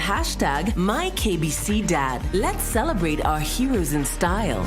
hashtag #MyKBCDad. Let's celebrate our heroes in style.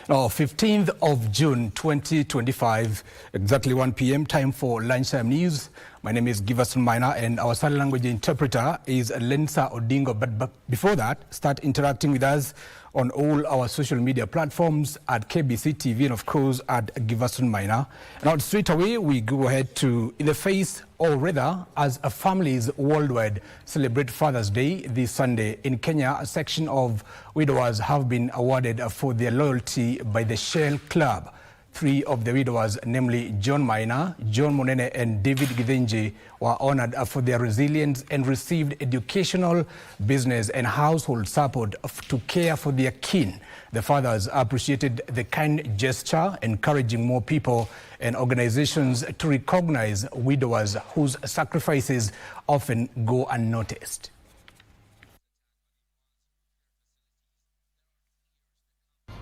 Now, 15th of June 2025, exactly 1 p.m. time for Lunchtime News. My name is Giverson Maina and our sign language interpreter is Lensa Odingo. But before that, start interacting with us on all our social media platforms at KBC TV and of course at Giverson Maina. Now straight away we go ahead to In the Face, or rather as families worldwide celebrate Father's Day this Sunday. In Kenya, a section of widowers have been awarded for their loyalty by the Shell Club. 3 of the widowers, namely John Maina, John Monene and David Githinji, were honored for their resilience and received educational, business and household support to care for their kin. The fathers appreciated the kind gesture, encouraging more people and organizations to recognize widowers whose sacrifices often go unnoticed.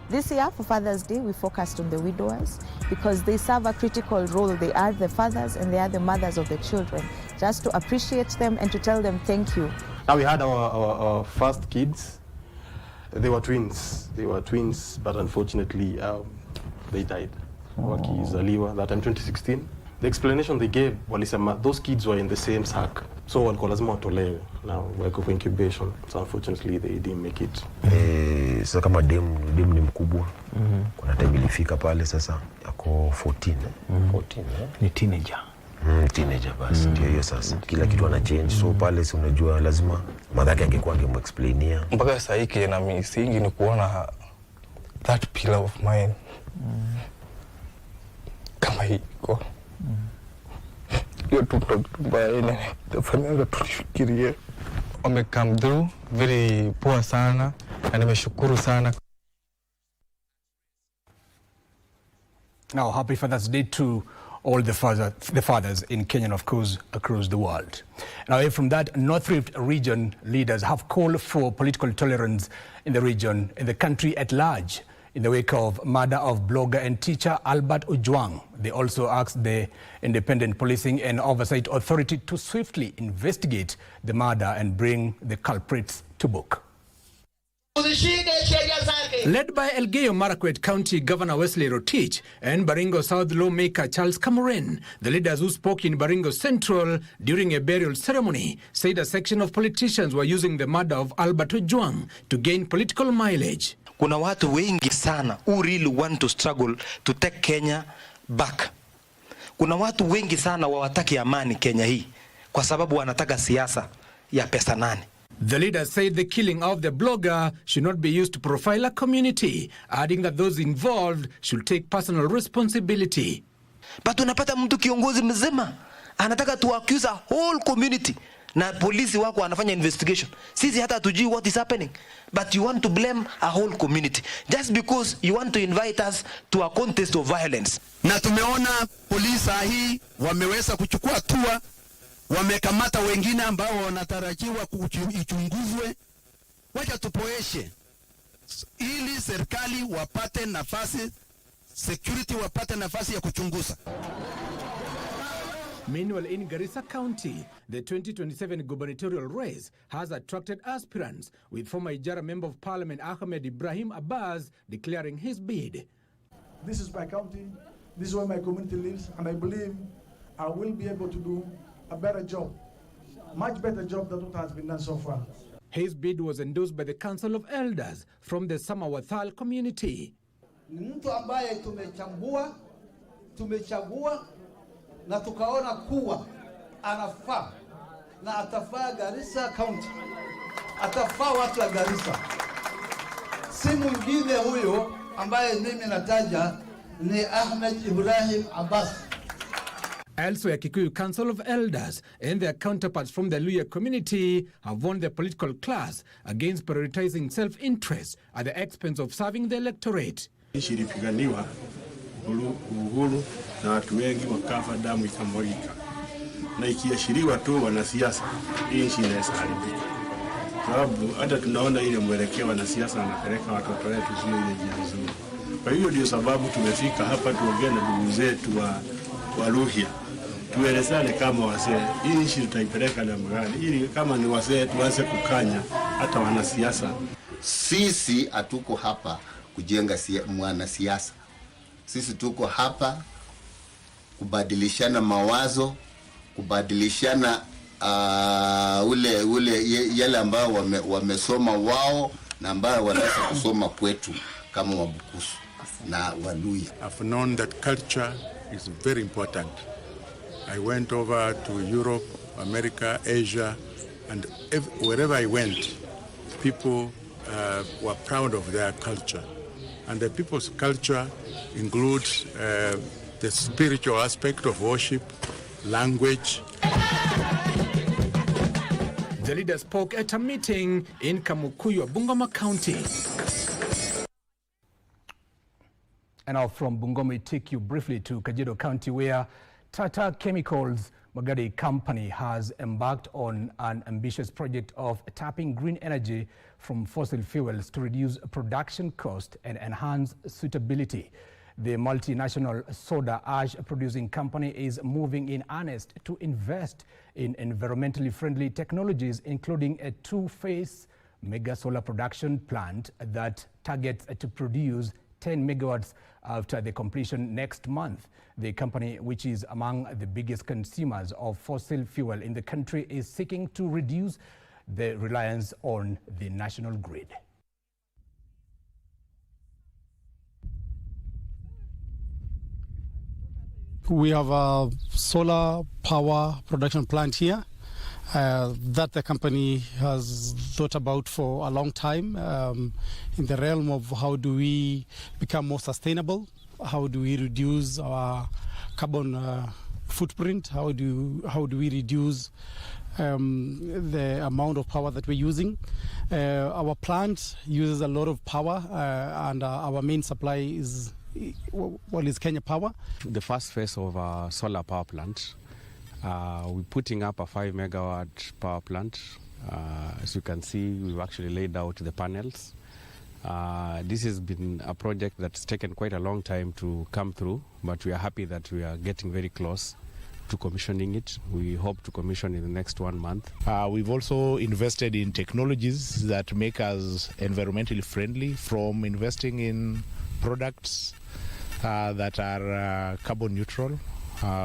This year, for Father's Day, we focused on the widowers because they serve a critical role. They are the fathers and they are the mothers of the children. Just to appreciate them and to tell them thank you. Now we had our first kids. They were twins. But unfortunately, they died. Wakizaliwa, that time 2016. The explanation they gave, walisema those kids were in the same sack. So walikuwa lazima watolewe. Now wako kwa incubation. So unfortunately they didn't make it. Sasa kama dem ni mkubwa. Kuna time ilifika pale sasa yako 14. 14 ni teenager. Teenager basi ndio hiyo sasa. Kila kitu ana change. So pale si unajua lazima madhaki angekuwa angemexplainia. Mpaka sasa hiki na misingi ni kuona that pillar of mine. Kama hiko. Hiyo tumbaya tafanya tufikirie. Wame come through very poor sana na nimeshukuru sana. Now, happy Father's Day to all the fathers in Kenya and of course across the world. Now, away from that, North Rift region leaders have called for political tolerance in the region and the country at large in the wake of murder of blogger and teacher Albert Ojwang. They also asked the Independent Policing and Oversight Authority to swiftly investigate the murder and bring the culprits to book. Led by Elgeyo Marakwet County Governor Wesley Rotich and Baringo South lawmaker Charles Kamuren, the leaders who spoke in Baringo Central during a burial ceremony said a section of politicians were using the murder of Albert Ojwang to gain political mileage. Kuna watu wengi sana who really want to struggle to take Kenya back. Kuna watu wengi sana wawataki amani Kenya hii kwa sababu wanataka siasa ya pesa nani. The leader said the killing of the blogger should not be used to profile a community, adding that those involved should take personal responsibility. But unapata mtu kiongozi mzima anataka to accuse a whole community na polisi wako wanafanya investigation. Sisi hata hatujui what is happening, but you want to blame a whole community just because you want to invite us to a contest of violence. Na tumeona polisi hii wameweza kuchukua hatua, wamekamata wengine ambao wanatarajiwa kuchunguzwe. Wacha tupoeshe ili serikali wapate nafasi, security wapate nafasi ya kuchunguza. Meanwhile, in Garissa County, the 2027 gubernatorial race has attracted aspirants, with former Ijara Member of Parliament Ahmed Ibrahim Abbas declaring his bid. This is my county, this is where my community lives, and I believe I will be able to do a better job, much better job than what has been done so far. His bid was endorsed by the Council of Elders from the Samawathal community. Ni mtu ambaye tumechagua na tukaona kuwa anafaa na atafaa Garissa County, atafaa watu wa Garissa. Si mwingine huyo ambaye mimi nataja ni Ahmed Ibrahim Abbas. Elsewhere, Kikuyu Council of Elders and their counterparts from the Luhya community have warned the political class against prioritizing self-interest at the expense of serving the electorate. Nchi ilipiganiwa uhuru na watu wengi wakafa, damu ikamwagika, na ikiashiriwa tu wanasiasa, hii nchi inaweza haribika. Sababu hata tunaona ile mwelekeo wanasiasa wanapeleka watoto wetu sio ile njia nzuri. Kwa hiyo ndio sababu tumefika hapa tuongee na ndugu zetu wa Luhya. Tuelezane kama wasee, hii nchi tutaipeleka namna gani, ili kama ni wasee tuanze kukanya hata wanasiasa. Sisi hatuko hapa kujenga mwanasiasa. Sisi tuko hapa kubadilishana mawazo, kubadilishana yale ambao wamesoma wao na ambao wanaweza kusoma kwetu kama Wabukusu na Waluhya. I've known that culture is very important. I went over to Europe, America, Asia, and wherever I went, people were proud of their culture. And the people's culture includes the spiritual aspect of worship, language. The leader spoke at a meeting in Kamukuyu, Bungoma County. And now from Bungoma, we take you briefly to Kajiado County, where Tata Chemicals Magadi Company has embarked on an ambitious project of tapping green energy from fossil fuels to reduce production cost and enhance suitability. The multinational soda ash producing company is moving in earnest to invest in environmentally friendly technologies, including a two-phase mega solar production plant that targets to produce 10 megawatts after the completion next month. The company, which is among the biggest consumers of fossil fuel in the country, is seeking to reduce the reliance on the national grid. We have a solar power production plant here that the company has thought about for a long time in the realm of how do we become more sustainable, how do we reduce our carbon footprint, how do we reduce the amount of power that we're using. Our plant uses a lot of power and our main supply is Kenya Power. The first phase of our solar power plant, we're putting up a 5 megawatt power plant. As you can see, we've actually laid out the panels. This has been a project that's taken quite a long time to come through, but we are happy that we are getting very close to commissioning it. We hope to commission in the next 1 month. We've also invested in technologies that make us environmentally friendly, from investing in products that are carbon neutral.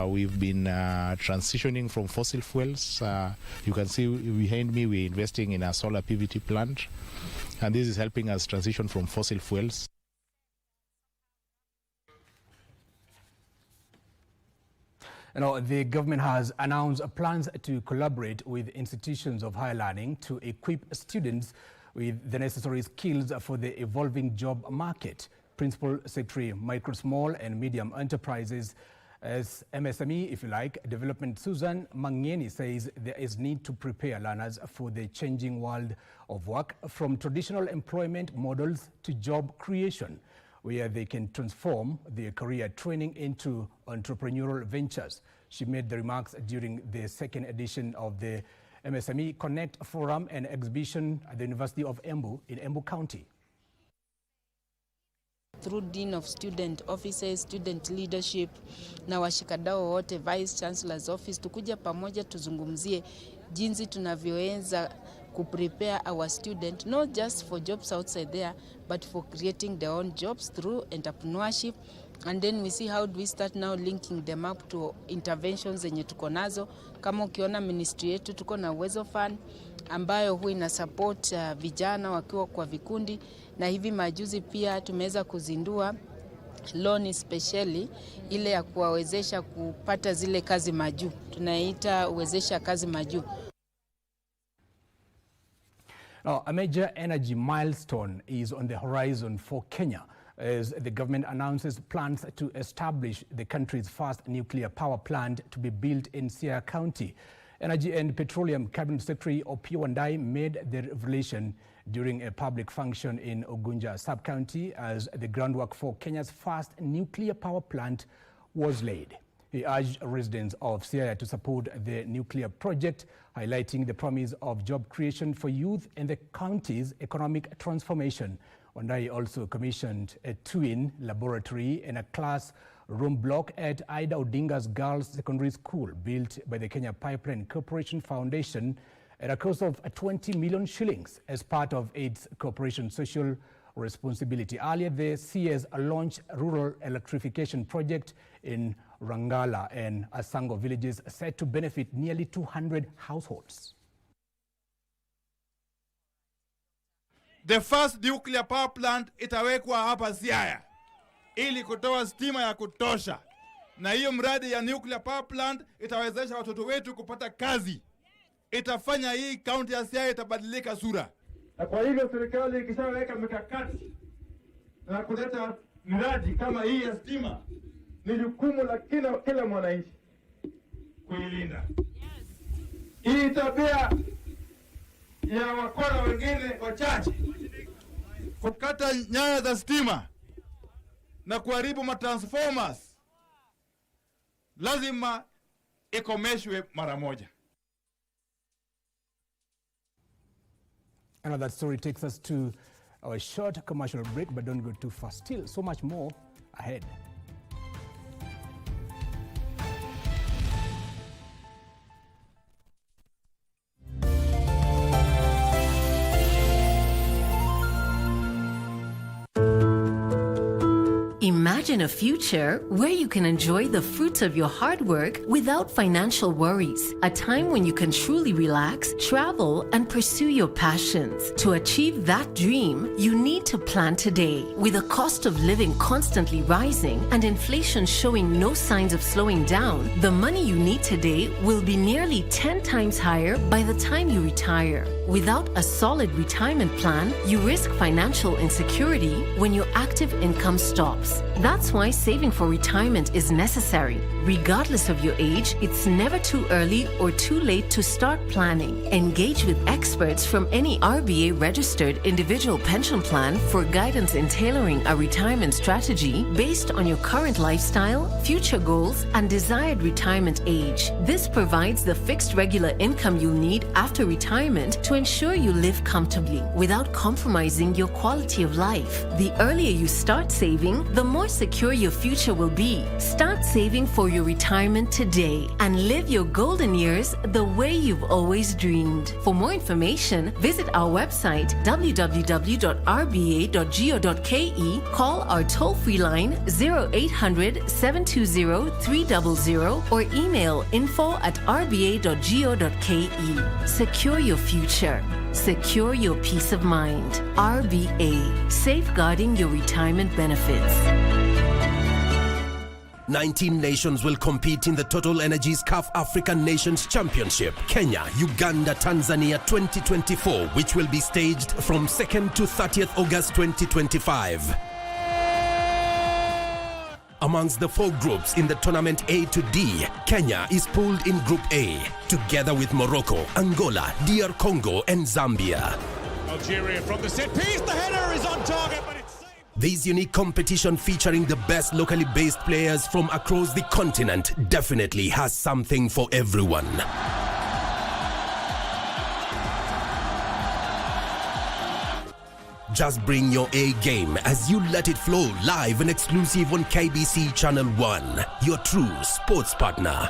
We've been transitioning from fossil fuels. You can see behind me we're investing in a solar PVT plant, and this is helping us transition from fossil fuels. Now, the government has announced plans to collaborate with institutions of higher learning to equip students with the necessary skills for the evolving job market. Principal Secretary, Micro, Small and Medium Enterprises, as MSME, if you like, Development Susan Mangeni says there is need to prepare learners for the changing world of work, from traditional employment models to job creation, where they can transform their career training into entrepreneurial ventures. She made the remarks during the second edition of the MSME Connect Forum and exhibition at the University of Embu in Embu County. Through Dean of Student Offices, Student Leadership na washikadau wote, Vice Chancellor's Office, tukuja pamoja tuzungumzie jinsi tunavyoweza kuprepare our student not just for jobs outside there but for creating their own jobs through entrepreneurship, and then we see how do we start now linking them up to interventions zenye tuko nazo. Kama ukiona ministry yetu tuko na Uwezo Fund ambayo huwa ina support vijana wakiwa kwa vikundi, na hivi majuzi pia tumeweza kuzindua loan specially ile ya kuwawezesha kupata zile kazi majuu, tunaita uwezesha kazi majuu. Now, a major energy milestone is on the horizon for Kenya as the government announces plans to establish the country's first nuclear power plant to be built in Siaya County. Energy and Petroleum Cabinet Secretary Opiyo Wandayi made the revelation during a public function in Ugunja sub-county as the groundwork for Kenya's first nuclear power plant was laid. He urged residents of Siaya to support the nuclear project, highlighting the promise of job creation for youth and the county's economic transformation. Wandayi also commissioned a twin laboratory and a classroom block at Ida Odinga's Girls Secondary School, built by the Kenya Pipeline Corporation Foundation at a cost of 20 million shillings as part of its corporation social responsibility. Earlier, the CS launched a rural electrification project in Rangala and Asango villages set to benefit nearly 200 households. The first nuclear power plant itawekwa hapa Siaya ili kutoa stima ya kutosha, na hiyo mradi ya nuclear power plant itawezesha watoto wetu kupata kazi. Itafanya hii kaunti ya Siaya itabadilika sura. Na kwa hivyo serikali ikishaweka mikakati na kuleta miradi kama hii ya stima, ni jukumu la kila mwananchi kuilinda. Hii tabia ya wakora wengine wachache kukata nyaya za stima na kuharibu matransformers lazima ikomeshwe mara moja. And that story takes us to our short commercial break, but don't go too fast. Still, so much more ahead. Imagine a future where you can enjoy the fruits of your hard work without financial worries. A time when you can truly relax, travel, and pursue your passions. To achieve that dream, you need to plan today. With the cost of living constantly rising and inflation showing no signs of slowing down, the money you need today will be nearly 10 times higher by the time you retire. Without a solid retirement plan, you risk financial insecurity when your active income stops. That's why saving for retirement is necessary. Regardless of your age, it's never too early or too late to start planning. Engage with experts from any RBA registered individual pension plan for guidance in tailoring a retirement strategy based on your current lifestyle, future goals, and desired retirement age. This provides the fixed regular income you'll need after retirement to ensure you live comfortably without compromising your quality of life. The earlier you start saving, the more secure your future will be. Start saving for your retirement today and live your golden years the way you've always dreamed. For more information, visit our website www.rba.go.ke, call our toll-free line 0800 720 300 or email info@rba.go.ke. Secure your future. Secure your peace of mind. RBA, safeguarding your retirement benefits. 19 nations will compete in the Total Energies CAF African Nations Championship, Kenya, Uganda, Tanzania 2024, which will be staged from 2nd to 30th August 2025. Amongst the 4 groups in the tournament A to D, Kenya is pooled in Group A, together with Morocco, Angola, DR Congo, and Zambia. Algeria from the set piece, the header is on target, but it's... This unique competition featuring the best locally based players from across the continent definitely has something for everyone. Just bring your A game as you let it flow live and exclusive on KBC Channel 1, your true sports partner.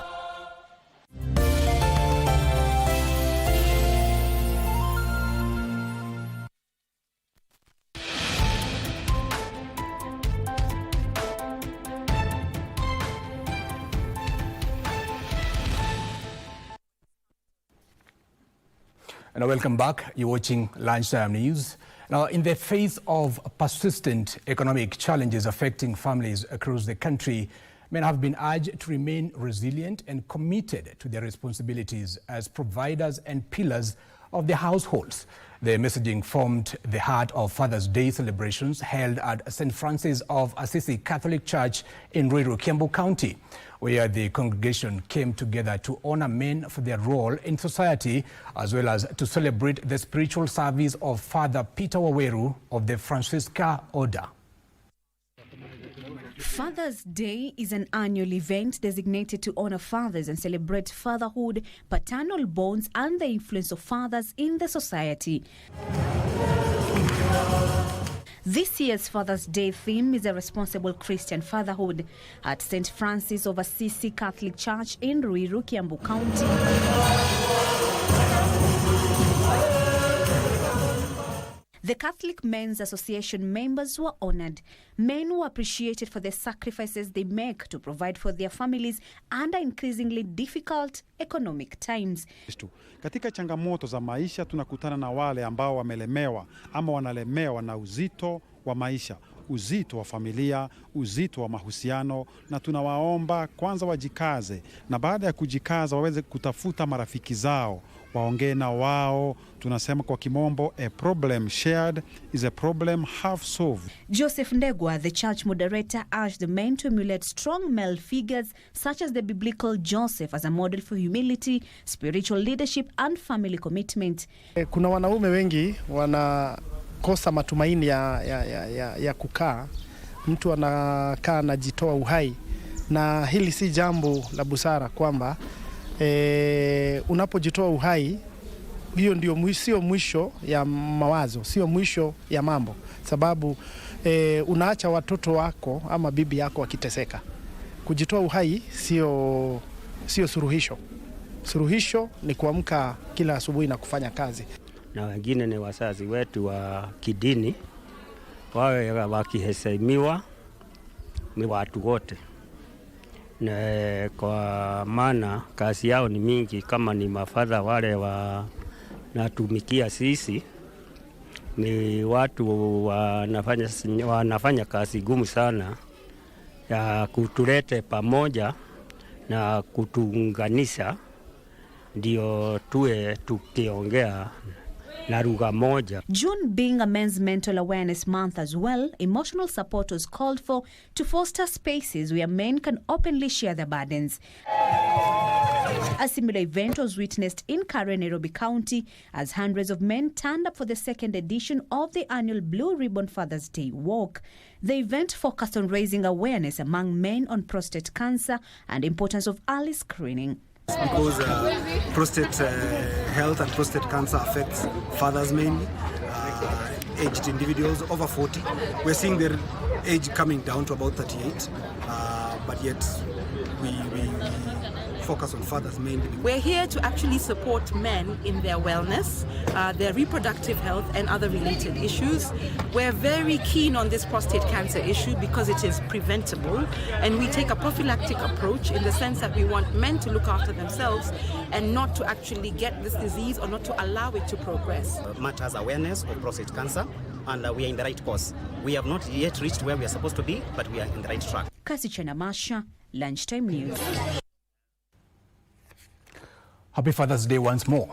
And welcome back. You're watching Lunchtime News. Now, in the face of persistent economic challenges affecting families across the country, men have been urged to remain resilient and committed to their responsibilities as providers and pillars of their households. The messaging formed the heart of Father's Day celebrations held at St. Francis of Assisi Catholic Church in Ruiru, Kiambu County, where the congregation came together to honor men for their role in society, as well as to celebrate the spiritual service of Father Peter Waweru of the Franciscan Order. Father's Day is an annual event designated to honor fathers and celebrate fatherhood, paternal bonds, and the influence of fathers in the society. This year's Father's Day theme is a responsible Christian fatherhood at St. Francis of Assisi Catholic Church in Ruiru, Kiambu County. The Catholic Men's Association members were honored. Men were appreciated for the sacrifices they make to provide for their families under increasingly difficult economic times. Katika changamoto za maisha tunakutana na wale ambao wamelemewa ama wanalemewa na uzito wa maisha, uzito wa familia, uzito wa mahusiano, na tunawaomba kwanza wajikaze, na baada ya kujikaza waweze kutafuta marafiki zao, waongee na wao. Tunasema kwa kimombo, a problem shared is a problem half solved. Joseph Ndegwa, the church moderator, urged the men to emulate strong male figures such as the biblical Joseph as a model for humility, spiritual leadership and family commitment. Kuna wanaume wengi wanakosa matumaini ya kukaa. Mtu anakaa anajitoa uhai, na hili si jambo la busara kwamba unapojitoa uhai, hiyo ndio sio mwisho ya mawazo, sio mwisho ya mambo, sababu unaacha watoto wako ama bibi yako wakiteseka. Kujitoa uhai sio suluhisho. Suluhisho ni kuamka kila asubuhi na kufanya kazi. Na wengine ni wazazi wetu wa kidini, wawe wakiheshimiwa ni watu wote. Na kwa maana kazi yao ni mingi, kama ni mafadha wale wanatumikia sisi, ni watu wanafanya kazi gumu sana ya kutulete pamoja na kutuunganisha, ndio tuwe tukiongea na lugha moja. June being a men's mental awareness month as well, emotional support was called for to foster spaces where men can openly share their burdens. A similar event was witnessed in Karen, Nairobi County, as hundreds of men turned up for the second edition of the annual Blue Ribbon Father's Day Walk. The event focused on raising awareness among men on prostate cancer and importance of early screening. Because prostate health and prostate cancer affects fathers mainly, aged individuals over 40. We're seeing their age coming down to about 38, but yet we focus on fathers mainly. We're here to actually support men in their wellness, their reproductive health and other related issues. We're very keen on this prostate cancer issue because it is preventable, and we take a prophylactic approach in the sense that we want men to look after themselves and not to actually get this disease or not to allow it to progress. Matters awareness of prostate cancer, and we are in the right course. We have not yet reached where we are supposed to be, but we are in the right track. Kasichana Masha, Lunchtime News. Happy Father's Day once more.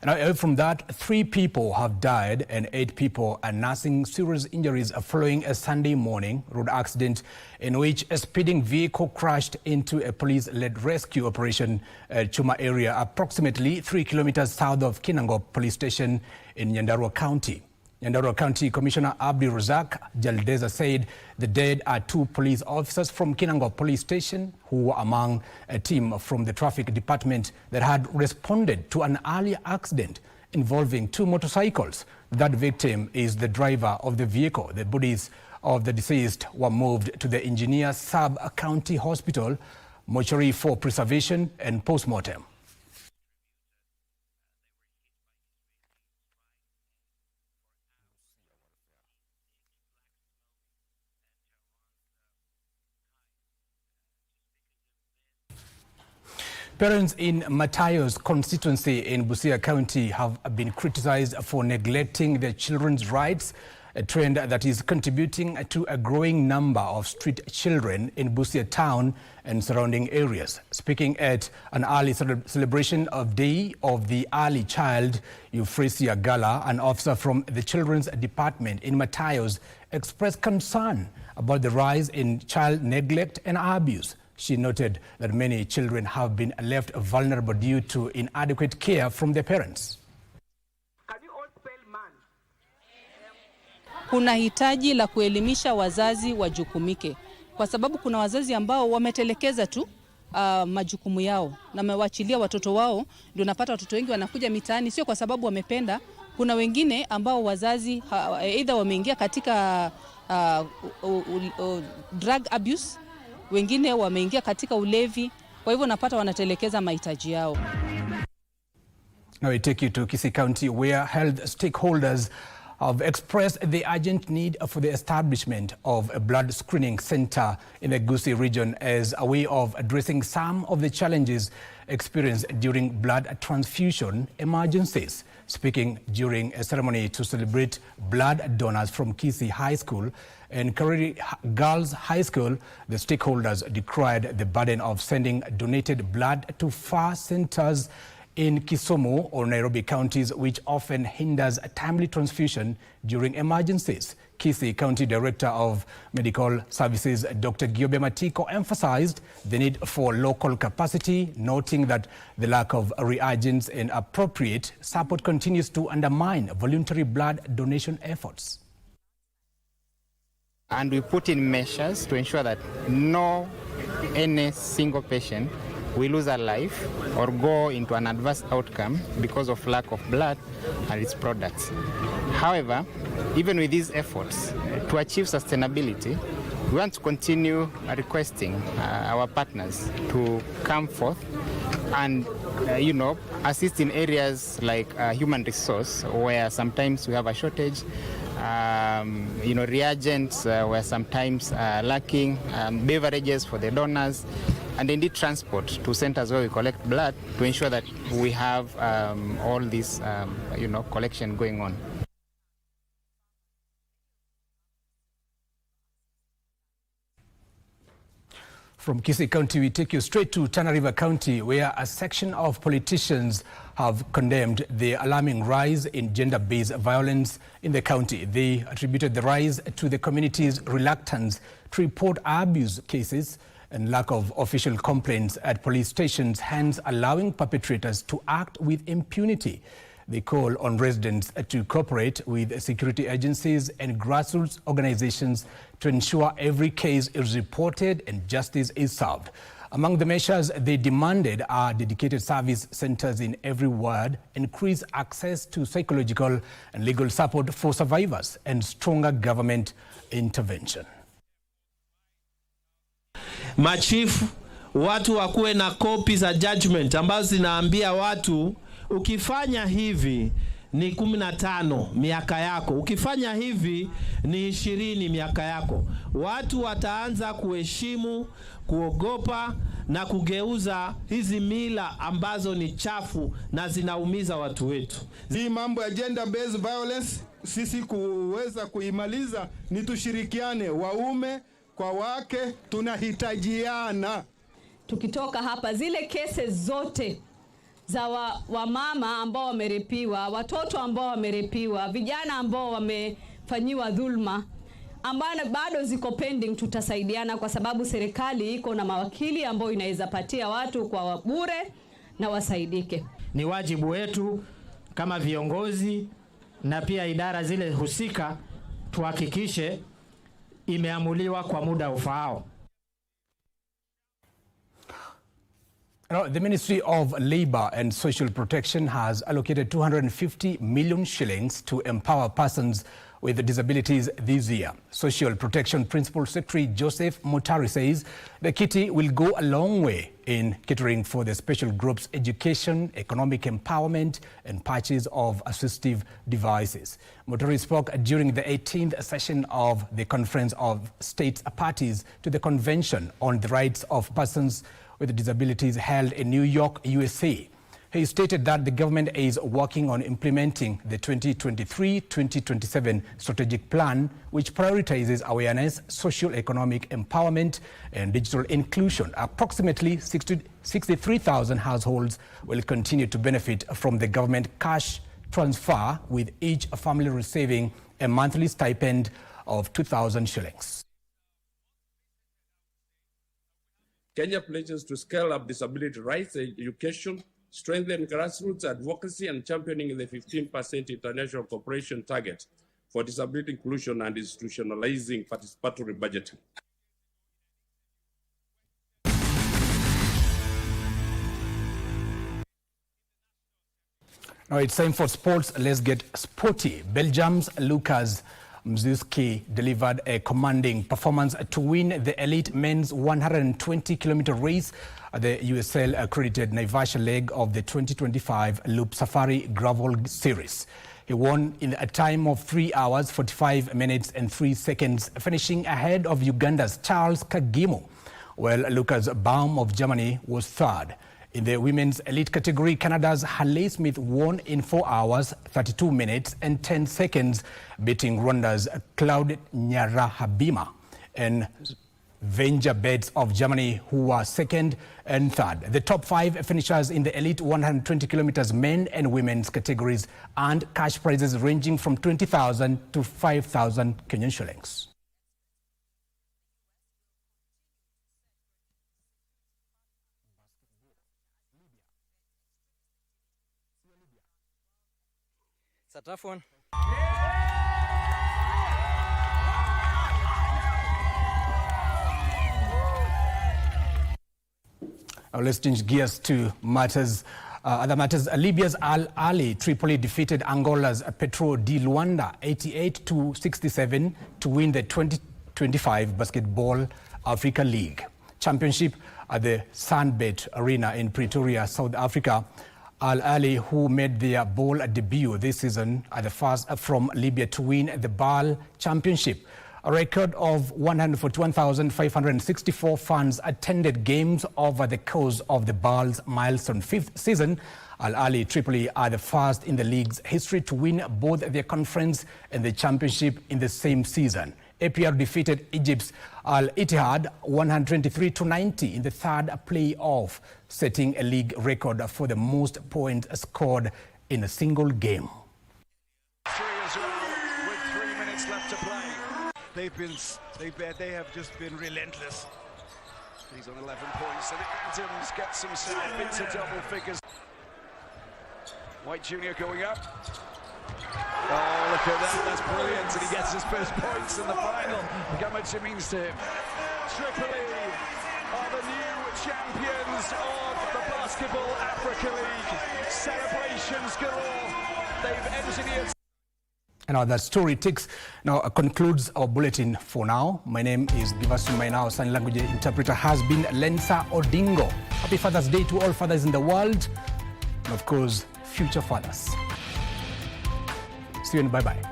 And from that, 3 people have died and 8 people are nursing serious injuries following a Sunday morning road accident in which a speeding vehicle crashed into a police-led rescue operation at Chuma area, approximately 3 kilometers south of Kinangop Police Station in Nyandarua County. Nyandarua County Commissioner Abdi Razak Jaldeza said the dead are 2 police officers from Kinangop Police Station who were among a team from the traffic department that had responded to an earlier accident involving 2 motorcycles. That victim is the driver of the vehicle. The bodies of the deceased were moved to the Engineer Sub-County Hospital mortuary for preservation and post-mortem. Parents in Matayo's constituency in Busia County have been criticized for neglecting their children's rights, a trend that is contributing to a growing number of street children in Busia town and surrounding areas. Speaking at an early celebration of Day of the Early Child Euphrasia Gala, an officer from the Children's Department in Matayo's expressed concern about the rise in child neglect and abuse. She noted that many children have been left vulnerable due to inadequate care from their parents. Kuna hitaji la kuelimisha wazazi wajukumike, kwa sababu kuna wazazi ambao wametelekeza tu majukumu yao na wamewachilia watoto wao. Ndio napata watoto wengi wanakuja mitaani, sio kwa sababu wamependa. Kuna wengine ambao wazazi either wameingia katika drug abuse, wengine wameingia katika ulevi, kwa hivyo napata wanatelekeza mahitaji yao. Now we take you to Kisii County, where health stakeholders have expressed the urgent need for the establishment of a blood screening center in the Gusii region as a way of addressing some of the challenges experienced during blood transfusion emergencies. Speaking during a ceremony to celebrate blood donors from Kisii High School and Kariri Girls High School, the stakeholders decried the burden of sending donated blood to far centers in Kisumu or Nairobi counties, which often hinders timely transfusion during emergencies. Kisii County Director of Medical Services, Dr. Giobe Matiko, emphasized the need for local capacity, noting that the lack of reagents and appropriate support continues to undermine voluntary blood donation efforts. And we put in measures to ensure that any single patient will lose a life or go into an adverse outcome because of lack of blood and its products. However, even with these efforts to achieve sustainability, we want to continue requesting our partners to come forth and assist in areas like human resource, where sometimes we have a shortage, reagents where sometimes lacking, beverages for the donors, and indeed transport to centers where we collect blood to ensure that we have all this collection going on. From Kisii County, we take you straight to Tana River County, where a section of politicians have condemned the alarming rise in gender-based violence in the county. They attributed the rise to the community's reluctance to report abuse cases and lack of official complaints at police stations, hence allowing perpetrators to act with impunity. They call on residents to cooperate with security agencies and grassroots organizations to ensure every case is reported and justice is served. Among the measures they demanded are dedicated service centers in every ward, increased access to psychological and legal support for survivors, and stronger government intervention. Machifu, watu wakuwe na kopi za judgment ambazo zinaambia watu ukifanya hivi ni 15 miaka yako, ukifanya hivi ni 20 miaka yako. Watu wataanza kuheshimu, kuogopa na kugeuza hizi mila ambazo ni chafu na zinaumiza watu wetu. Hii mambo ya gender based violence sisi kuweza kuimaliza ni tushirikiane, waume kwa wake, tunahitajiana. Tukitoka hapa zile cases zote za wamama ambao wamerepiwa, watoto ambao wamerepiwa, vijana ambao wamefanyiwa dhulma, ambao bado ziko pending, tutasaidiana kwa sababu serikali iko na mawakili ambao inaweza patia watu kwa bure na wasaidike. Ni wajibu wetu kama viongozi na pia idara zile husika tuhakikishe imeamuliwa kwa muda ufaao. The Ministry of Labour and Social Protection has allocated 250 million shillings to empower persons with disabilities this year. Social Protection Principal Secretary Joseph Mutari says the kitty will go a long way in catering for the special groups' education, economic empowerment and purchase of assistive devices. Mutari spoke during the 18th session of the Conference of States Parties to the Convention on the Rights of Persons with Disabilities held in New York, USA. He stated that the government is working on implementing the 2023-2027 strategic plan, which prioritizes awareness, socio-economic empowerment, and digital inclusion. Approximately 63,000 households will continue to benefit from the government cash transfer, with each family receiving a monthly stipend of 2,000 shillings. Kenya pledges to scale up disability rights and education, strengthen grassroots advocacy, and championing the 15% international cooperation target for disability inclusion and institutionalizing participatory budgeting. Now it's time for sports. Let's get sporty. Belgium's Lucas Mzuski delivered a commanding performance to win the elite men's 120-kilometer race at the USL-accredited Naivasha leg of the 2025 Loop Safari Gravel Series. He won in a time of 3 hours, 45 minutes and 3 seconds, finishing ahead of Uganda's Charles Kagimo, while Lucas Baum of Germany was third. In the women's elite category, Canada's Halle Smith won in 4 hours, 32 minutes and 10 seconds, beating Rwanda's Claude Nyarahabima and Venja Betts of Germany, who were second and third. The top 5 finishers in the elite 120 kilometers men and women's categories earned cash prizes ranging from 20,000 to 5,000 Kenyan shillings. It's a tough one. Now let's change gears to other matters. Libya's Al Ahly Tripoli defeated Angola's Petro di Luanda 88-67 to win the 2025 Basketball Africa League Championship at the Sunbet Arena in Pretoria, South Africa. Al Ahly, who made their ball debut this season, are the first from Libya to win the BAL Championship. A record of 141,564 fans attended games over the course of the BAL's milestone 5th season. Al Ahly Tripoli are the first in the league's history to win both the conference and the championship in the same season. APR defeated Egypt's Al Ittihad 123-90 in the third playoff, setting a league record for the most points scored in a single game. 3 as well, with 3 minutes left to play. They have just been relentless. He's on 11 points, and Adams gets himself into double figures. White Junior going up. Oh, look at that, that's brilliant, and he gets his first points in the final. Look how much it means to him. Tripoli are the new champions of the Basketball Africa League. Celebrations galore. They've engineered. And now that story concludes our bulletin for now. My name is Giverson. My now sign language interpreter has been Lensa Odingo. Happy Father's Day to all fathers in the world, and of course, future fathers. See you and bye-bye.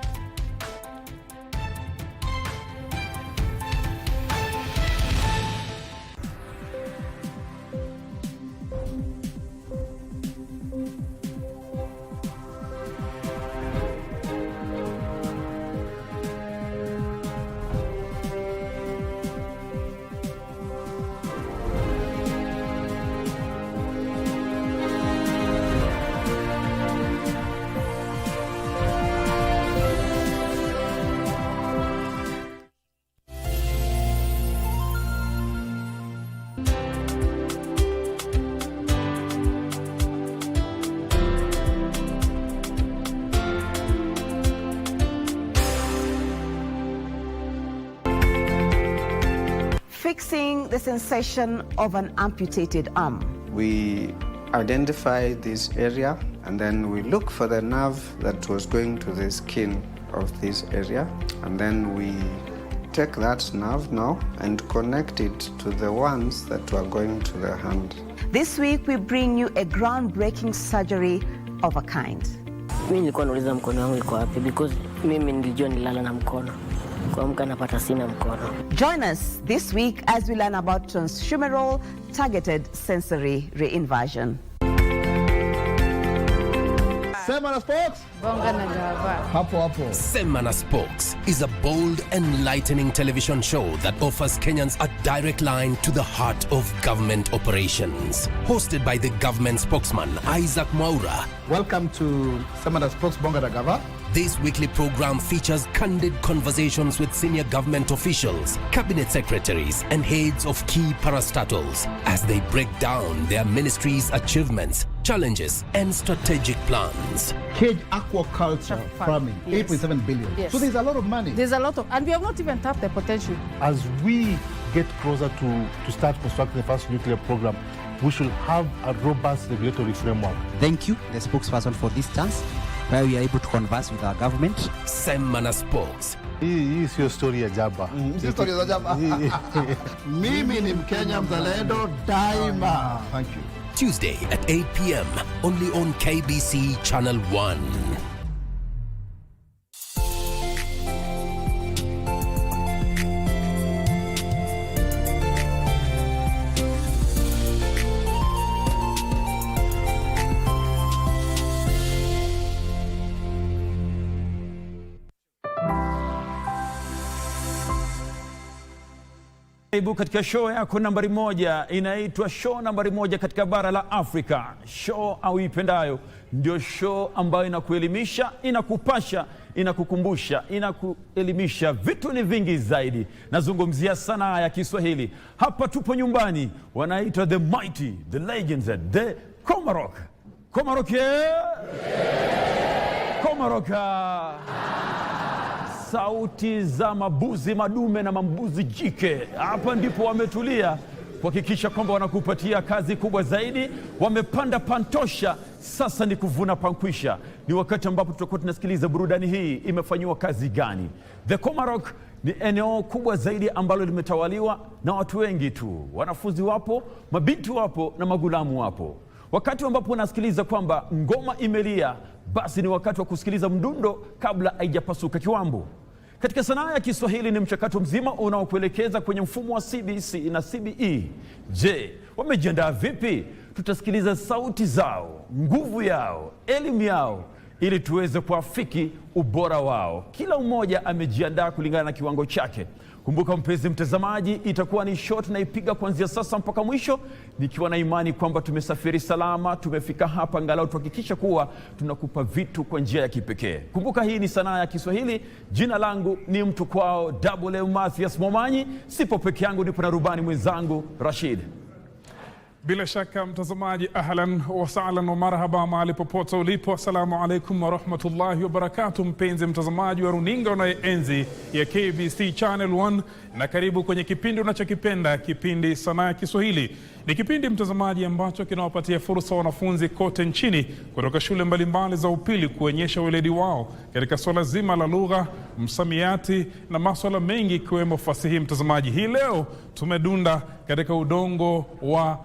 Fixing the sensation of an amputated arm. We identify this area and then we look for the nerve that was going to the skin of this area, and then we take that nerve now and connect it to the ones that were going to the hand. This week we bring you a groundbreaking surgery of a kind. Mimi nilikuwa nauliza mkono wangu iko wapi because mimi nilijua nilala na mkono. kuamka napata sina mkono. Join us this week as we learn about transhumeral targeted sensory reinversion. Semana Spokes. Bonga na gava. Hapo hapo. Semana Spokes is a bold, enlightening television show that offers Kenyans a direct line to the heart of government operations. Hosted by the government spokesman, Isaac Mwaura. Welcome to Semana Spokes Bonga na Gava. This weekly program features candid conversations with senior government officials, cabinet secretaries, and heads of key parastatals as they break down their ministries' achievements, challenges, and strategic plans. Cage aquaculture farming, yes. 8.7 billion. Yes. So there's a lot of money. There's a lot of, and we have not even tapped the potential. As we get closer to start constructing the first nuclear program, we should have a robust regulatory framework. Thank you, the spokesperson, for this chance, where we are able to converse with our government. Semana Spokes. Hii sio story ya jaba. Sio story ya jaba. Mimi ni Mkenya mzalendo daima. Thank you. Tuesday at 8 p.m. only on KBC Channel 1. Karibu katika show yako nambari moja, inaitwa show nambari moja katika bara la Afrika. Show au ipendayo ndio show ambayo inakuelimisha, inakupasha, inakukumbusha, inakuelimisha. Vitu ni vingi zaidi. Nazungumzia sanaa ya Kiswahili. Hapa tupo nyumbani, wanaitwa the mighty, the legends, the Komarok. Komarok, yeah? Komarok. Sauti za mabuzi madume na mambuzi jike. Hapa ndipo wametulia kuhakikisha kwamba wanakupatia kazi kubwa zaidi. Wamepanda pantosha, sasa ni kuvuna pankwisha. Ni wakati ambapo tutakuwa tunasikiliza burudani hii imefanywa kazi gani. The Komarok ni eneo kubwa zaidi ambalo limetawaliwa na watu wengi tu. Wanafunzi wapo, mabinti wapo na magulamu wapo. Wakati ambapo unasikiliza kwamba ngoma imelia, basi ni wakati wa kusikiliza mdundo kabla haijapasuka kiwambo. Katika sanaa ya Kiswahili ni mchakato mzima unaokuelekeza kwenye mfumo wa CBC na CBE. Je, wamejiandaa vipi? Tutasikiliza sauti zao, nguvu yao, elimu yao, ili tuweze kuafiki ubora wao. Kila mmoja amejiandaa kulingana na kiwango chake. Kumbuka mpenzi mtazamaji, itakuwa ni short na ipiga kuanzia sasa mpaka mwisho, nikiwa na imani kwamba tumesafiri salama, tumefika hapa angalau tuhakikisha kuwa tunakupa vitu kwa njia ya kipekee. Kumbuka hii ni sanaa ya Kiswahili. Jina langu ni mtu kwao Double Mathias Momanyi. Sipo peke yangu, nipo na rubani mwenzangu Rashid. Bila shaka mtazamaji, ahlan wa sahlan wa marhaba mahali popote ulipo. Assalamu alaikum wa rahmatullahi wa barakatuh. Mpenzi mtazamaji wa runinga unayoenzi ya KBC Channel 1, na karibu kwenye kipindi unachokipenda, kipindi sanaa ya Kiswahili. Ni kipindi mtazamaji ambacho kinawapatia fursa wanafunzi kote nchini kutoka shule mbalimbali za upili kuonyesha weledi wao katika swala zima la lugha, msamiati na masuala mengi ikiwemo fasihi. Mtazamaji, hii leo tumedunda katika udongo wa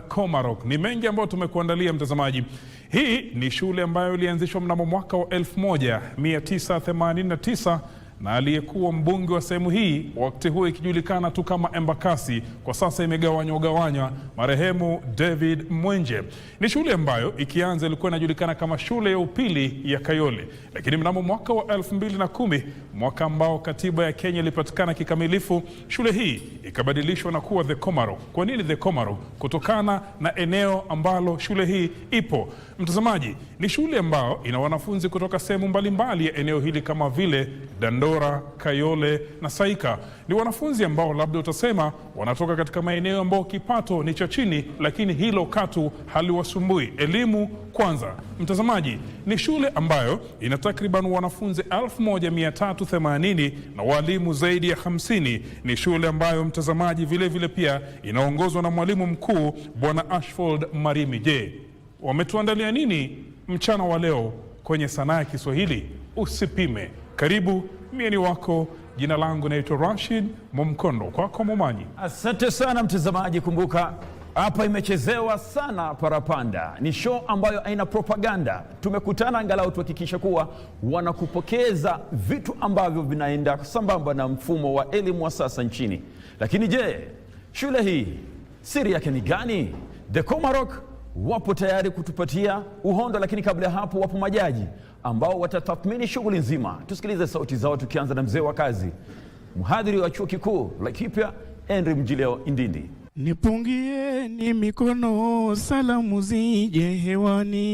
Komarok. Ni mengi ambayo tumekuandalia mtazamaji. Hii ni shule ambayo ilianzishwa mnamo mwaka wa 1989 na aliyekuwa mbunge wa sehemu hii wakati huo ikijulikana tu kama Embakasi, kwa sasa imegawanywa marehemu David Mwenje. Ni shule ambayo ikianza ilikuwa inajulikana kama shule ya upili ya Kayole, lakini mnamo mwaka wa 2010, mwaka ambao katiba ya Kenya ilipatikana kikamilifu, shule hii ikabadilishwa na kuwa The Komarok. Kwa nini The Komarok? Kutokana na eneo ambalo shule hii ipo. Mtazamaji, ni shule ambayo ina wanafunzi kutoka sehemu mbalimbali ya eneo hili kama vile Dandora, Kayole na Saika. Ni wanafunzi ambao labda utasema wanatoka katika maeneo ambao kipato ni cha chini, lakini hilo katu haliwasumbui. Elimu kwanza. Mtazamaji, ni shule ambayo ina takriban wanafunzi 1380 na walimu zaidi ya 50. Ni shule ambayo mtazamaji vile vile pia inaongozwa na mwalimu mkuu Bwana Ashford Marimi. Je, wametuandalia nini mchana wa leo kwenye sanaa ya Kiswahili? Usipime. Karibu, mimi ni wako, jina langu naitwa Rashid Momkondo, kwako Momanyi. Asante sana mtazamaji. Kumbuka Hapa imechezewa sana parapanda. Ni show ambayo haina propaganda. Tumekutana angalau tuhakikisha kuwa wanakupokeza vitu ambavyo vinaenda sambamba na mfumo wa elimu wa sasa nchini. Lakini je, shule hii siri yake ni gani? The Komarok wapo tayari kutupatia uhondo, lakini kabla hapo wapo majaji ambao watatathmini shughuli nzima. Tusikilize sauti zao, tukianza na mzee wa kazi, mhadhiri wa chuo kikuu Laikipia, Henry Mjileo Indindi. Nipungieni mikono, salamu zije hewani.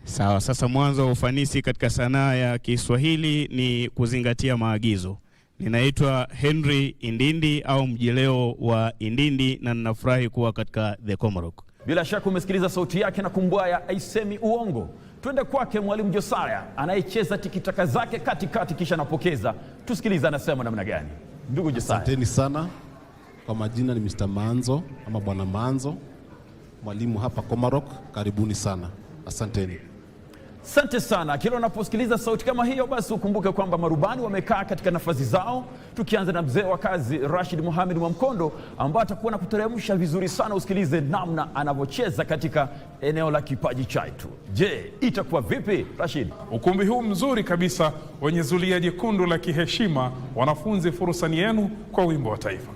Sawa, sasa mwanzo wa ufanisi katika sanaa ya Kiswahili ni kuzingatia maagizo. Ninaitwa Henry Indindi au Mjileo wa Indindi na ninafurahi kuwa katika The Komarok. Bila shaka umesikiliza sauti yake na kumbwaya aisemi uongo. Twende kwake Mwalimu Josaya anayecheza tikitaka zake katikati kisha anapokeza. Tusikiliza anasema namna gani. Ndugu Josaya. Asanteni sana. Kwa majina ni Mr. Manzo ama Bwana Manzo, mwalimu hapa Komarok. Karibuni sana. Asanteni. Asante sana. Kila unaposikiliza sauti kama hiyo, basi ukumbuke kwamba marubani wamekaa katika nafasi zao. Tukianza na mzee wa kazi Rashid Mohamed Mwamkondo ambaye atakuwa na kuteremsha vizuri sana. Usikilize namna anavyocheza katika eneo la kipaji chetu. Je, itakuwa vipi Rashid? Ukumbi huu mzuri kabisa wenye zulia jekundu la kiheshima. Wanafunzi, fursa ni yenu kwa wimbo wa taifa.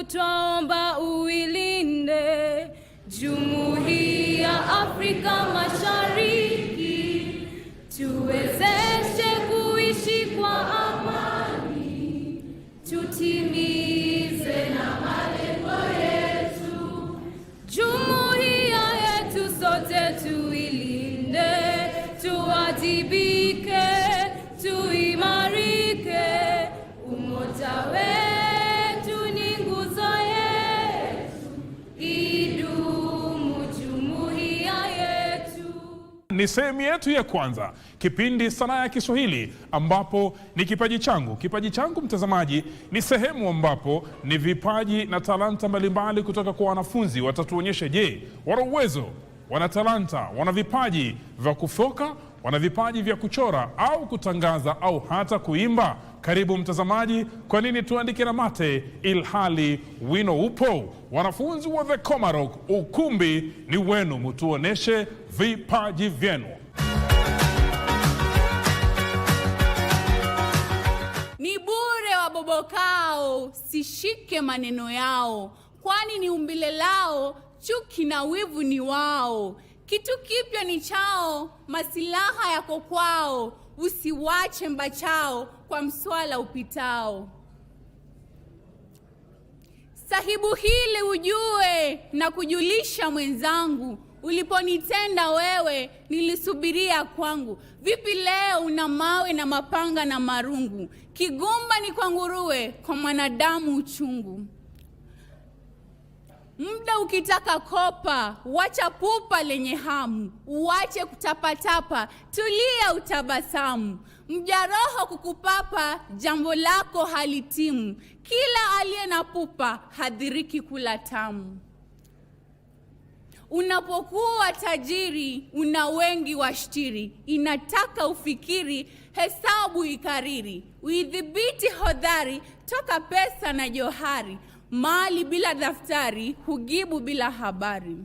Twaomba uilinde Jumuiya ya Afrika Mashariki, tuwezeshe kuishi kwa amani, tutimize na malengo yetu. Jumuiya yetu sote tuilinde, tuwajibike, tuimarike, umoja wetu ni sehemu yetu ya kwanza, kipindi sanaa ya Kiswahili, ambapo ni kipaji changu. Kipaji changu, mtazamaji, ni sehemu ambapo ni vipaji na talanta mbalimbali kutoka kwa wanafunzi. Watatuonyesha, je, wana uwezo, wana talanta, wana vipaji vya kufoka, wana vipaji vya kuchora au kutangaza au hata kuimba. Karibu mtazamaji. Kwa nini tuandike na mate ilhali wino upo? Wanafunzi wa The Komarok, ukumbi ni wenu, mtuoneshe vipaji vyenu. Ni bure wabobokao, sishike maneno yao, kwani ni umbile lao, chuki na wivu ni wao. Kitu kipya ni chao, masilaha yako kwao, usiwache mbachao kwa mswala upitao. Sahibu hili ujue na kujulisha mwenzangu, uliponitenda wewe nilisubiria kwangu. Vipi leo una mawe na mapanga na marungu, kigumba ni kwa nguruwe, kwa mwanadamu uchungu. Muda ukitaka kopa, wacha pupa lenye hamu, uache kutapatapa, tulia utabasamu. Mjaroho kukupapa, jambo lako halitimu, kila aliye na pupa hadhiriki kula tamu. Unapokuwa tajiri, una wengi washtiri, inataka ufikiri, hesabu ikariri, uidhibiti hodari, toka pesa na johari, mali bila daftari, hugibu bila habari.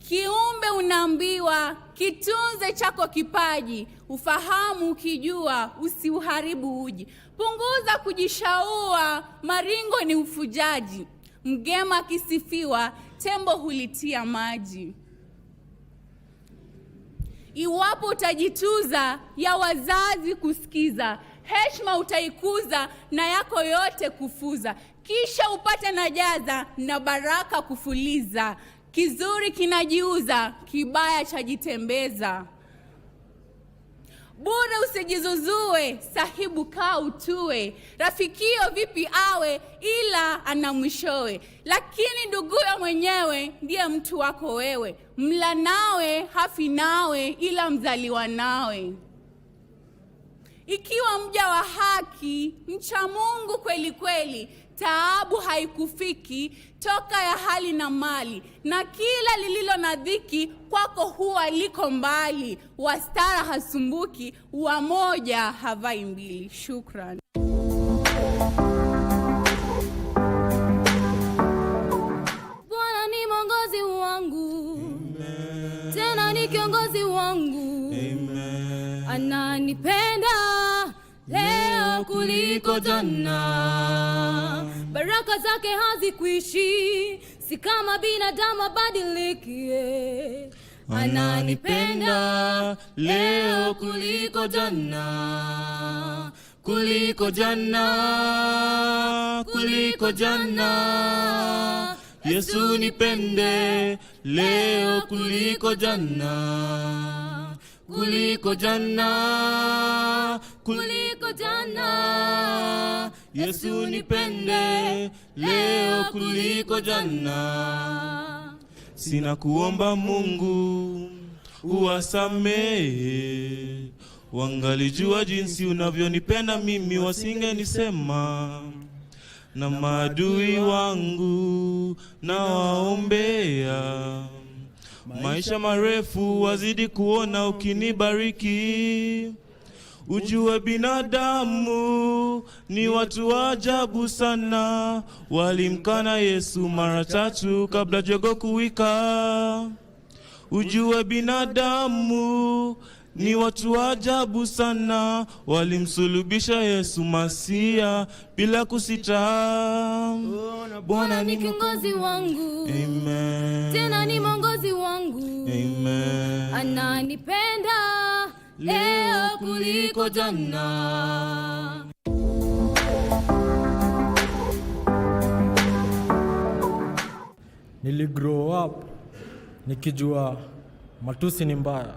Kiumbe unaambiwa, kitunze chako kipaji, ufahamu ukijua, usiuharibu uji. Punguza kujishaua, maringo ni ufujaji, mgema kisifiwa, tembo hulitia maji. Iwapo utajituza, ya wazazi kusikiza, heshima utaikuza na yako yote kufuza, kisha upate najaza na baraka kufuliza. Kizuri kinajiuza, kibaya chajitembeza. Bure usijizuzue, sahibu kaa utue. Rafikio vipi awe, ila ana mwishowe. Lakini nduguyo mwenyewe, ndiye mtu wako wewe. Mla nawe, hafi nawe, ila mzaliwa nawe. Ikiwa mja wa haki, mcha Mungu kweli kweli, taabu haikufiki, toka ya hali na mali. Na kila lililo na dhiki, kwako huwa liko mbali. Wastara hasumbuki, wa moja havai mbili. Shukran. Bwana ni mwongozi wangu, tena ni kiongozi wangu. Ananipenda leo kuliko jana. Baraka zake hazikuishi, si kama binadamu abadilikie. Ananipenda leo kuliko jana, kuliko jana, kuliko jana. Yesu nipende leo kuliko jana, kuliko jana, kuliko jana. Yesu nipende leo kuliko jana. Sina kuomba Mungu uwasamehe, wangalijua jinsi unavyonipenda mimi wasingenisema. Na maadui wangu na waombea, maisha marefu wazidi kuona ukinibariki. Ujue binadamu ni watu wa ajabu sana, walimkana Yesu mara 3 kabla jogoo kuwika. Ujue binadamu ni watu wa ajabu sana, walimsulubisha Yesu Masia bila kusita. Bwana ni kiongozi wangu, amen. Tena ni mwongozi wangu, amen. Ananipenda leo kuliko jana. Niligrow up nikijua matusi ni mbaya,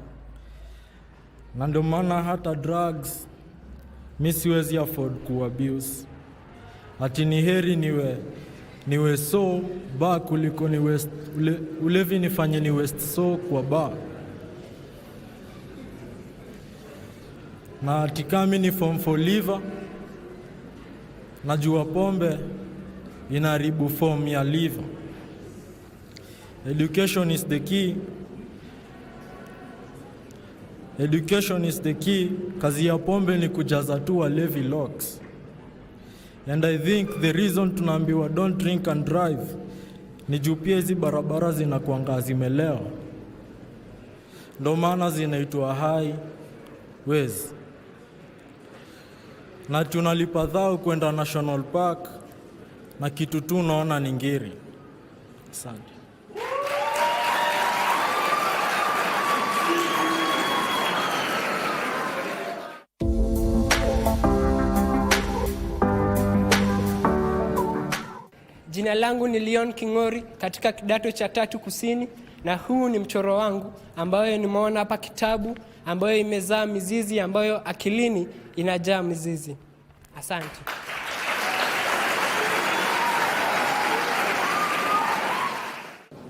na ndio maana hata drugs mi siwezi afford kuabuse. Ati ni heri niwe so ba kuliko ni west ulevi nifanye ni west so kwa ba. Na ati kama ni form for liver, najua pombe inaharibu form ya liver. Education is the key. Education is the key. Kazi ya pombe ni kujaza tu walevi locks. And I think the reason tunaambiwa don't drink and drive ni juu pia hizi barabara zinakuanga zimelewa. Ndio maana zinaitwa highways. Na tunalipa dhao kwenda National Park na kitu tu naona ni ngiri. Asante. Jina langu ni Leon Kingori katika kidato cha 3 kusini, na huu ni mchoro wangu ambayo nimeona hapa kitabu ambayo imezaa mizizi ambayo akilini inajaa mizizi. Asante.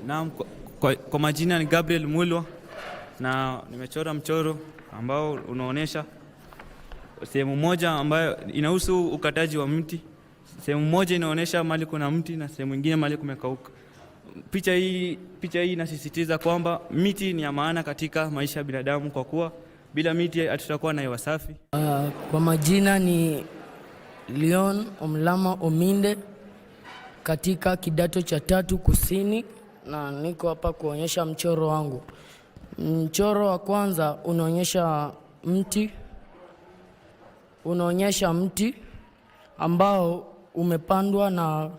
Naam, kwa majina ni Gabriel Mulwa na nimechora mchoro ambao unaonesha sehemu moja ambayo inahusu ukataji wa mti. Sehemu moja inaonesha mahali kuna mti na sehemu nyingine mahali kumekauka. Picha hii inasisitiza kwamba miti ni ya maana katika maisha ya binadamu, kwa kuwa bila miti hatutakuwa na hewa safi. Kwa majina ni Leon Omlama Ominde katika kidato cha 3 kusini, na niko hapa kuonyesha mchoro wangu. Mchoro wa kwanza unaonyesha mti ambao umepandwa na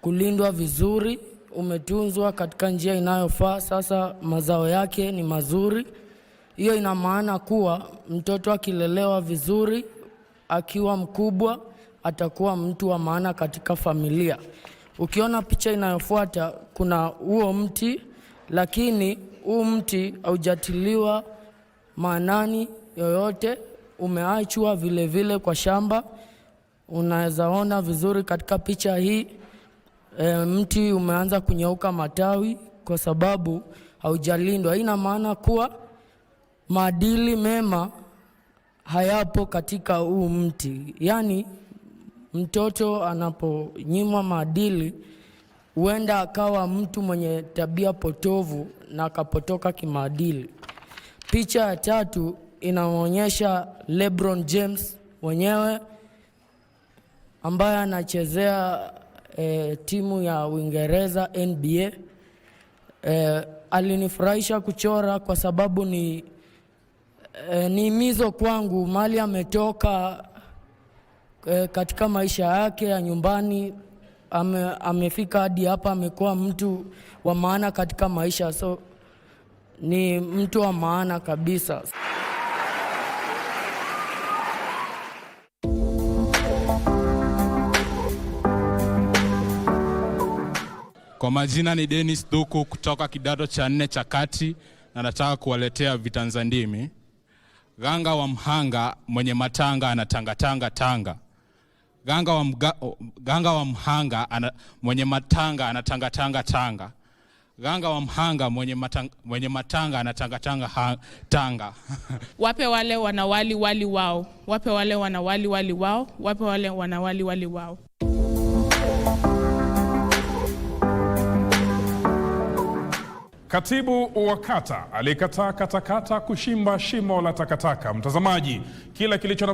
kulindwa vizuri, umetunzwa katika njia inayofaa. Sasa mazao yake ni mazuri. Hiyo ina maana kuwa mtoto akilelewa vizuri, akiwa mkubwa atakuwa mtu wa maana katika familia. Ukiona picha inayofuata kuna huo mti, lakini huu mti haujatiliwa maanani yoyote umeachwa vile vile kwa shamba. Unaweza ona vizuri katika picha hii, mti umeanza kunyauka matawi kwa sababu haujalindwa. Ina maana kuwa maadili mema hayapo katika huu mti. Yaani mtoto anaponyimwa maadili huenda akawa mtu mwenye tabia potovu na akapotoka kimaadili. Picha ya 3 inaonyesha LeBron James mwenyewe ambaye anachezea timu ya Uingereza NBA. Alinifurahisha kuchora kwa sababu ni mizo kwangu mali ametoka katika maisha yake ya nyumbani. Amefika hadi hapa, amekuwa mtu wa maana katika maisha, so ni mtu wa maana kabisa. Kwa majina ni Dennis Duku kutoka kidato cha 4 cha kati, na nataka kuwaletea vitanzandimi. Ganga wa mhanga mwenye matanga anatangatanga tanga. Ganga wa mhanga mwenye matanga anatangatanga tanga. Ganga wa mhanga mwenye matanga anatangatanga tanga. Wape wale wanawali wali wao. Wape wale wanawali wali wao. Wape wale wanawali wali wao. Katibu wa kata alikataa katakata kushimba shimo la takataka. Mtazamaji, kila kilicho na